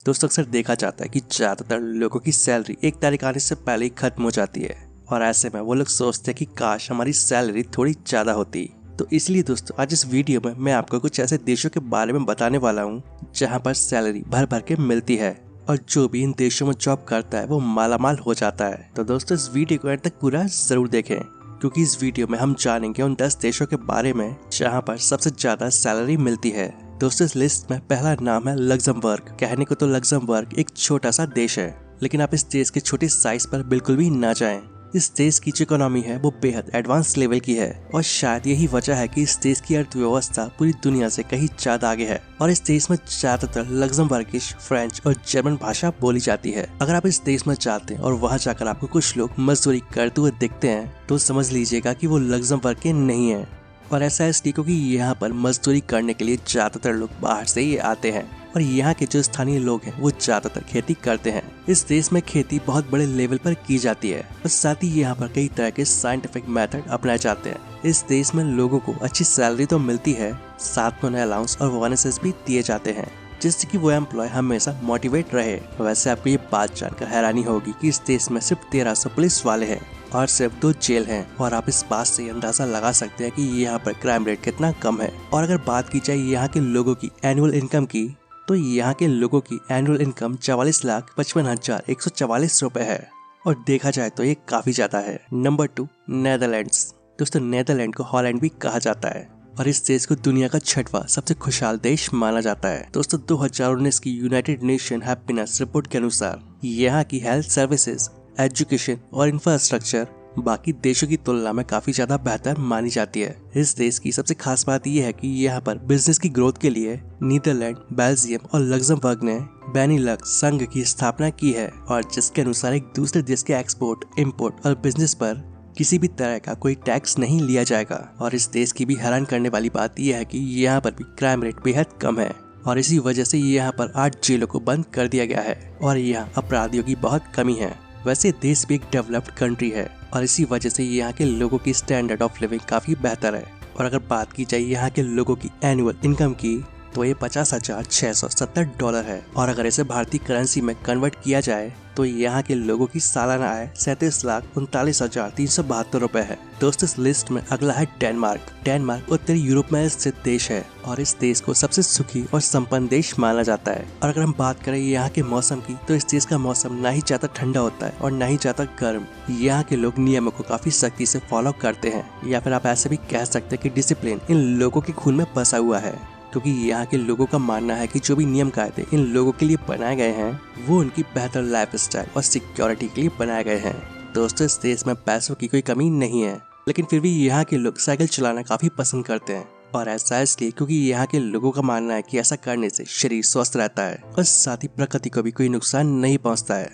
दोस्तों अक्सर देखा जाता है कि ज्यादातर लोगों की सैलरी एक तारीख आने से पहले ही खत्म हो जाती है और ऐसे में वो लोग सोचते हैं कि काश हमारी सैलरी थोड़ी ज्यादा होती। तो इसलिए दोस्तों आज इस वीडियो में मैं आपको कुछ ऐसे देशों के बारे में बताने वाला हूँ जहाँ पर सैलरी भर भर के मिलती है और जो भी इन देशों में जॉब करता है वो मालामाल हो जाता है। तो दोस्तों इस वीडियो को एंड तक पूरा जरूर देखें क्योंकि इस वीडियो में हम जानेंगे उन 10 देशों के बारे में जहाँ पर सबसे ज्यादा सैलरी मिलती है। दोस्तों इस लिस्ट में पहला नाम है लग्जमबर्ग। कहने को तो लग्जमबर्ग एक छोटा सा देश है, लेकिन आप इस देश के छोटे साइज पर बिल्कुल भी ना जाएं। इस देश की जो इकोनॉमी है वो बेहद एडवांस लेवल की है और शायद यही वजह है कि इस देश की अर्थव्यवस्था पूरी दुनिया से कहीं ज्यादा आगे है और इस देश में ज्यादातर लग्जमबर्गिश, फ्रेंच और जर्मन भाषा बोली जाती है। अगर आप इस देश में जाते हैं और वहाँ जाकर आपको कुछ लोग मजदूरी करते हुए दिखते हैं तो समझ लीजिएगा कि वो लग्जमबर्ग के नहीं है। और ऐसा इसलिए क्योंकि यहाँ पर मजदूरी करने के लिए ज्यादातर लोग बाहर से ही आते हैं और यहाँ के जो स्थानीय लोग हैं वो ज्यादातर खेती करते हैं। इस देश में खेती बहुत बड़े लेवल पर की जाती है और साथ ही यहाँ पर कई तरह के साइंटिफिक मेथड अपनाए जाते हैं। इस देश में लोगों को अच्छी सैलरी तो मिलती है, साथ में उन्हें अलाउंस और बोनसेस भी दिए जाते हैं जिससे कि वो एम्प्लॉय हमेशा मोटिवेट रहे। वैसे आपको ये बात जानकर हैरानी होगी कि इस देश में सिर्फ 1300 पुलिस वाले हैं और सिर्फ 2 जेल हैं और आप इस बात से अंदाजा लगा सकते हैं कि यहाँ पर क्राइम रेट कितना कम है। और अगर बात की जाए यहाँ के लोगों की एनुअल इनकम की तो यहाँ के लोगों की एनुअल इनकम 44,55,144 रुपए है और देखा जाए तो ये काफी ज्यादा है। Number 2 Netherlands. दोस्तों नेदरलैंड को हॉलैंड भी कहा जाता है और इस देश को दुनिया का 6वां सबसे खुशहाल देश माना जाता है। दोस्तों 2019 की यूनाइटेड नेशन हैप्पीनेस रिपोर्ट के अनुसार यहाँ की हेल्थ सर्विसेज, एजुकेशन और इंफ्रास्ट्रक्चर बाकी देशों की तुलना में काफी ज्यादा बेहतर मानी जाती है। इस देश की सबसे खास बात यह है कि यहाँ पर बिजनेस की ग्रोथ के लिए नीदरलैंड, बेल्जियम और लग्जमबर्ग ने बेनिलक्स संघ की स्थापना की है और जिसके अनुसार एक दूसरे देश के एक्सपोर्ट, इम्पोर्ट और बिजनेस पर किसी भी तरह का कोई टैक्स नहीं लिया जाएगा। और इस देश की भी हैरान करने वाली बात यह है कि यहाँ पर भी क्राइम रेट बेहद कम है और इसी वजह से यहाँ पर 8 जेलों को बंद कर दिया गया है और यहाँ अपराधियों की बहुत कमी है। वैसे देश भी एक डेवलप्ड कंट्री है और इसी वजह से यहाँ के लोगों की स्टैंडर्ड ऑफ लिविंग काफी बेहतर है। और अगर बात की जाए यहाँ के लोगों की एनुअल इनकम की तो ये $50,670 है और अगर इसे भारतीय करेंसी में कन्वर्ट किया जाए तो यहाँ के लोगों की सालाना आय 37,39,372 रुपए है। दोस्तों इस लिस्ट में अगला है डेनमार्क। डेनमार्क उत्तरी यूरोप में स्थित देश है और इस देश को सबसे सुखी और संपन्न देश माना जाता है। और अगर हम बात करें यहाँ के मौसम की तो इस देश का मौसम ना ही ज्यादा ठंडा होता है और ना ही ज्यादा गर्म। यहाँ के लोग नियमों को काफी सख्ती से फॉलो करते हैं या फिर आप ऐसे भी कह सकते हैं कि डिसिप्लिन इन लोगों के खून में बसा हुआ है क्योंकि यहाँ के लोगों का मानना है कि जो भी नियम कायदे इन लोगों के लिए बनाए गए हैं वो उनकी बेहतर लाइफस्टाइल और सिक्योरिटी के लिए बनाए गए हैं। दोस्तों इस देश में पैसों की कोई कमी नहीं है, लेकिन फिर भी यहाँ के लोग साइकिल चलाना काफी पसंद करते हैं और ऐसा इसलिए क्योंकि यहाँ के लोगों का मानना है कि ऐसा करने से शरीर स्वस्थ रहता है और साथ ही प्रकृति को भी कोई नुकसान नहीं पहुँचता है।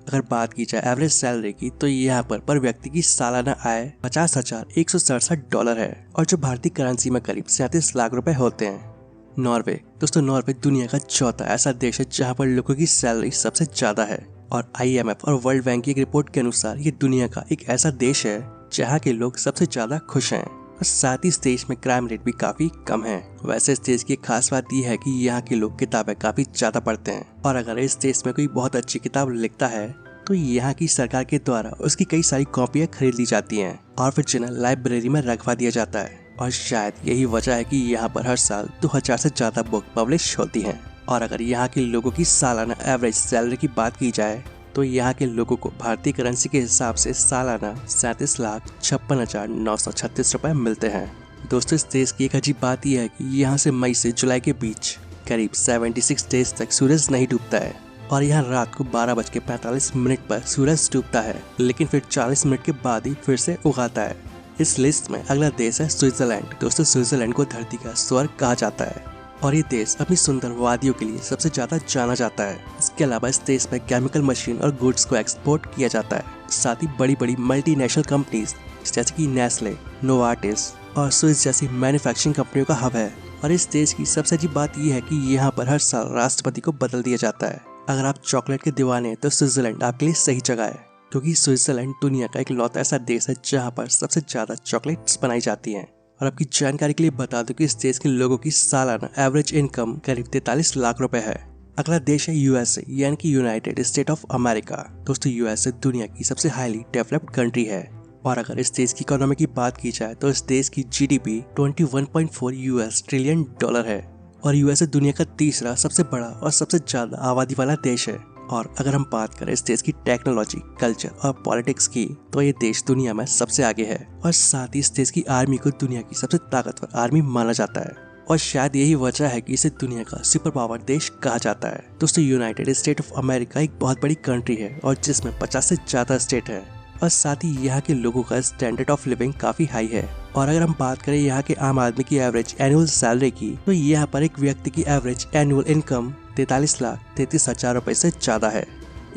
अगर बात की जाए एवरेज सैलरी की तो यहाँ पर व्यक्ति की सालाना आय $50,167 है और जो भारतीय करेंसी में करीब 37 लाख रुपए होते हैं। नॉर्वे। दोस्तों नॉर्वे दुनिया का 4था ऐसा देश है जहाँ पर लोगों की सैलरी सबसे ज्यादा है और IMF और वर्ल्ड बैंक की एक रिपोर्ट के अनुसार ये दुनिया का एक ऐसा देश है जहाँ के लोग सबसे ज्यादा खुश हैं और साथ ही इस देश में क्राइम रेट भी काफी कम है। वैसे इस देश की खास बात यह है कि यहाँ के लोग किताबें काफी ज्यादा पढ़ते हैं और अगर इस देश में कोई बहुत अच्छी किताब लिखता है तो यहाँ की सरकार के द्वारा उसकी कई सारी कॉपियाँ खरीद ली जाती हैं और फिर जिन्हें लाइब्रेरी में रखवा दिया जाता है और शायद यही वजह है कि यहाँ पर हर साल 2000 से ज्यादा बुक पब्लिश होती हैं। और अगर यहाँ के लोगों की सालाना एवरेज सैलरी की बात की जाए तो यहाँ के लोगों को भारतीय करेंसी के हिसाब से सालाना 37,56,936 रुपए मिलते हैं। दोस्तों इस देश की एक अजीब बात यह है कि यहाँ से मई से जुलाई के बीच करीब 76 डेज तक सूरज नहीं डूबता है और यहाँ रात को 12:45 पर सूरज डूबता है, लेकिन फिर 40 मिनट के बाद ही फिर से उगाता है। इस लिस्ट में अगला देश है स्विट्जरलैंड। दोस्तों स्विट्जरलैंड को धरती का स्वर्ग कहा जाता है और ये देश अपनी सुंदर वादियों के लिए सबसे ज्यादा जाना जाता है। इसके अलावा इस देश में केमिकल मशीन और गुड्स को एक्सपोर्ट किया जाता है। साथ ही बड़ी बड़ी मल्टीनेशनल कंपनीज जैसे कि नेस्ले, नोवार्टिस और स्विस जैसी मैन्युफैक्चरिंग कंपनियों का हब है। और इस देश की सबसे अजीब बात यह है कि यहाँ पर हर साल राष्ट्रपति को बदल दिया जाता है। अगर आप चॉकलेट के दीवाने हैं तो स्विट्जरलैंड आपके लिए सही जगह है क्योंकि स्विट्जरलैंड दुनिया का एक लौता ऐसा देश है जहाँ पर सबसे ज्यादा चॉकलेट्स बनाई जाती हैं। और आपकी जानकारी के लिए बता दूं कि इस देश के लोगों की सालाना एवरेज इनकम करीब 43 लाख रुपए है अगला देश है यूएसए यानी कि यूनाइटेड स्टेट ऑफ अमेरिका। दोस्तों यूएसए दुनिया की सबसे हाईली डेवलप्ड कंट्री है और अगर इस देश की इकोनॉमी की बात की जाए तो इस देश की जीडीपी 21.4 यूएस ट्रिलियन डॉलर है और यूएसए दुनिया का तीसरा सबसे बड़ा और सबसे ज्यादा आबादी वाला देश है। और अगर हम बात करें इस देश की टेक्नोलॉजी, कल्चर और पॉलिटिक्स की तो ये देश दुनिया में सबसे आगे है और साथ ही इस देश की आर्मी को दुनिया की सबसे ताकतवर आर्मी माना जाता है और शायद यही वजह है कि इसे दुनिया का सुपर पावर देश कहा जाता है। दोस्तों यूनाइटेड स्टेट ऑफ अमेरिका एक बहुत बड़ी कंट्री है और जिसमें 50 से ज्यादा स्टेट है और साथ ही यहाँ के लोगों का स्टैंडर्ड ऑफ लिविंग काफी हाई है। और अगर हम बात करें यहाँ के आम आदमी की एवरेज एनुअल सैलरी की तो यहाँ पर एक व्यक्ति की एवरेज एनुअल इनकम 43,33,000 रुपए से ज्यादा है।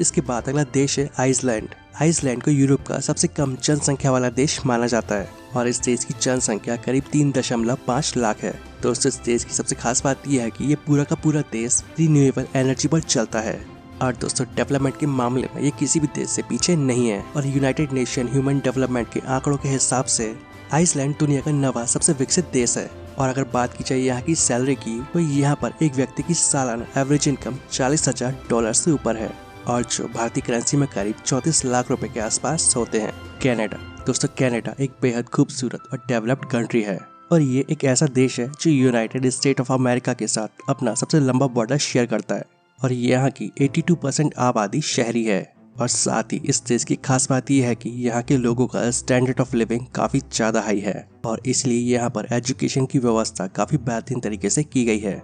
इसके बाद अगला देश है आइसलैंड। आइसलैंड को यूरोप का सबसे कम जनसंख्या वाला देश माना जाता है और इस देश की जनसंख्या करीब 3.5 लाख है। दोस्तों इस देश की सबसे खास बात यह है कि ये पूरा का पूरा देश रिन्यूएबल एनर्जी पर चलता है और दोस्तों डेवलपमेंट के मामले में ये किसी भी देश से पीछे नहीं है और यूनाइटेड नेशन ह्यूमन डेवलपमेंट के आंकड़ों के हिसाब से आइसलैंड दुनिया का 9वां सबसे विकसित देश है। और अगर बात की जाए यहाँ की सैलरी की तो यहाँ पर एक व्यक्ति की सालाना एवरेज इनकम $40,000 से ऊपर है और जो भारतीय करेंसी में करीब 34 लाख रुपए के आसपास होते हैं। कनाडा। दोस्तों कनाडा एक बेहद खूबसूरत और डेवलप्ड कंट्री है और ये एक ऐसा देश है जो यूनाइटेड स्टेट ऑफ अमेरिका के साथ अपना सबसे लंबा बॉर्डर शेयर करता है और यहाँ की 82% आबादी शहरी है और साथ ही इस देश की खास बात यह है कि यहाँ के लोगों का स्टैंडर्ड ऑफ लिविंग काफी ज्यादा हाई है और इसलिए यहाँ पर एजुकेशन की व्यवस्था काफी बेहतरीन तरीके से की गई है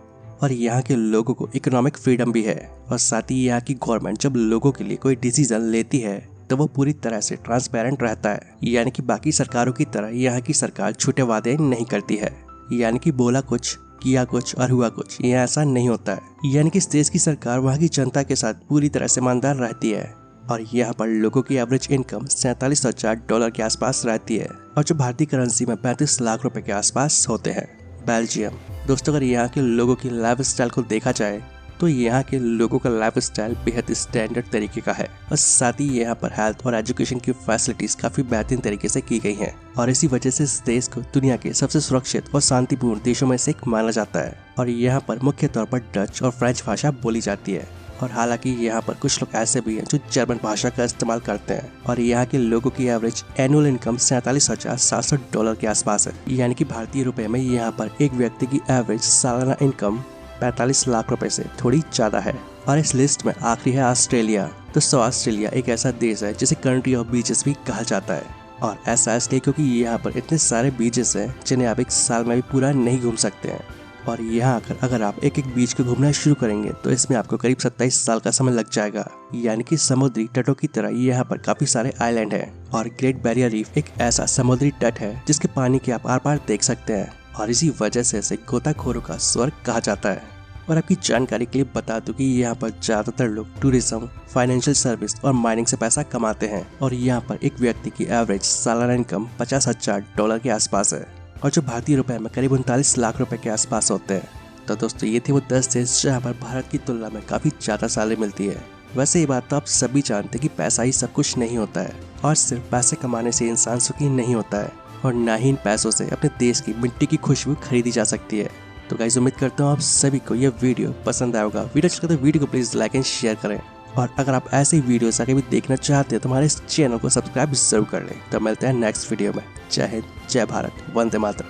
और यहाँ के लोगों को इकोनॉमिक फ्रीडम भी है और साथ ही यहाँ की गवर्नमेंट जब लोगों के लिए कोई डिसीजन लेती है तो वो पूरी तरह से ट्रांसपेरेंट रहता है, यानी कि बाकी सरकारों की तरह यहाँ की सरकार झूठे वादे नहीं करती है, यानी कि बोला कुछ किया कुछ और हुआ कुछ, ये ऐसा नहीं होता है। यानी कि इस देश की सरकार वहाँ की जनता के साथ पूरी तरह से ईमानदार रहती है और यहाँ पर लोगों की एवरेज इनकम $47,000 के आसपास रहती है और जो भारतीय करेंसी में 35 लाख रुपए के आसपास होते हैं। बेल्जियम। दोस्तों अगर यहाँ के लोगों की लाइफ स्टाइल को देखा जाए तो यहाँ के लोगों का लाइफ स्टाइल बेहद स्टैंडर्ड तरीके का है और साथ ही यहाँ पर हेल्थ और एजुकेशन की फैसिलिटीज काफी बेहतरीन तरीके से की गई हैं और इसी वजह से इस देश को दुनिया के सबसे सुरक्षित और शांतिपूर्ण देशों में से एक माना जाता है और यहाँ पर मुख्य तौर पर डच और फ्रेंच भाषा बोली जाती है और हालांकि यहाँ पर कुछ लोग ऐसे भी हैं जो जर्मन भाषा का इस्तेमाल करते हैं और यहाँ के लोगों की एवरेज एनुअल इनकम $47,700 के आसपास है, यानी कि भारतीय रुपए में यहाँ पर एक व्यक्ति की एवरेज सालाना इनकम 45 लाख रुपए से थोड़ी ज्यादा है। और इस लिस्ट में आखिरी है ऑस्ट्रेलिया। दोस्तों ऑस्ट्रेलिया एक ऐसा देश है जिसे कंट्री ऑफ बीचेस भी कहा जाता है और ऐसा इसलिए क्योंकि यहाँ पर इतने सारे बीचेस हैं जिन्हें आप एक साल में भी पूरा नहीं घूम सकते हैं और यहाँ अगर आप एक एक बीच को घूमना शुरू करेंगे तो इसमें आपको करीब 27 साल का समय लग जाएगा। यानी कि समुद्री तटों की तरह यहाँ पर काफी सारे आइलैंड हैं और ग्रेट बैरियर रीफ एक ऐसा समुद्री तट है जिसके पानी के आप आर पार देख सकते हैं और इसी वजह से इसे गोताखोरों का स्वर्ग कहा जाता है। और आपकी जानकारी के लिए बता दूं कि यहाँ पर ज्यादातर लोग टूरिज्म, फाइनेंशियल सर्विस और माइनिंग से पैसा कमाते हैं और यहाँ पर एक व्यक्ति की एवरेज सालाना इनकम $50,000 के आसपास है और जो भारतीय रुपए में करीब 39 लाख रुपए के आसपास होते हैं। तो दोस्तों ये थे वो 10 देश जहाँ पर भारत की तुलना में काफी ज्यादा सैलरी मिलती है। वैसे ये बात तो आप सभी जानते हैं कि पैसा ही सब कुछ नहीं होता है और सिर्फ पैसे कमाने से इंसान सुखी नहीं होता है और ना ही इन पैसों से अपने देश की मिट्टी की खुशबू खरीदी जा सकती है। तो गाइस उम्मीद करता हूँ आप सभी को यह वीडियो पसंद आएगा। वीडियो अच्छा लगे तो वीडियो को प्लीज लाइक एंड शेयर करें और अगर आप ऐसे ही वीडियोस आगे भी देखना चाहते हैं तो हमारे इस चैनल को सब्सक्राइब जरूर कर लें। तो मिलते हैं नेक्स्ट वीडियो में। जय हिंद, जय भारत, वंदे मातरम।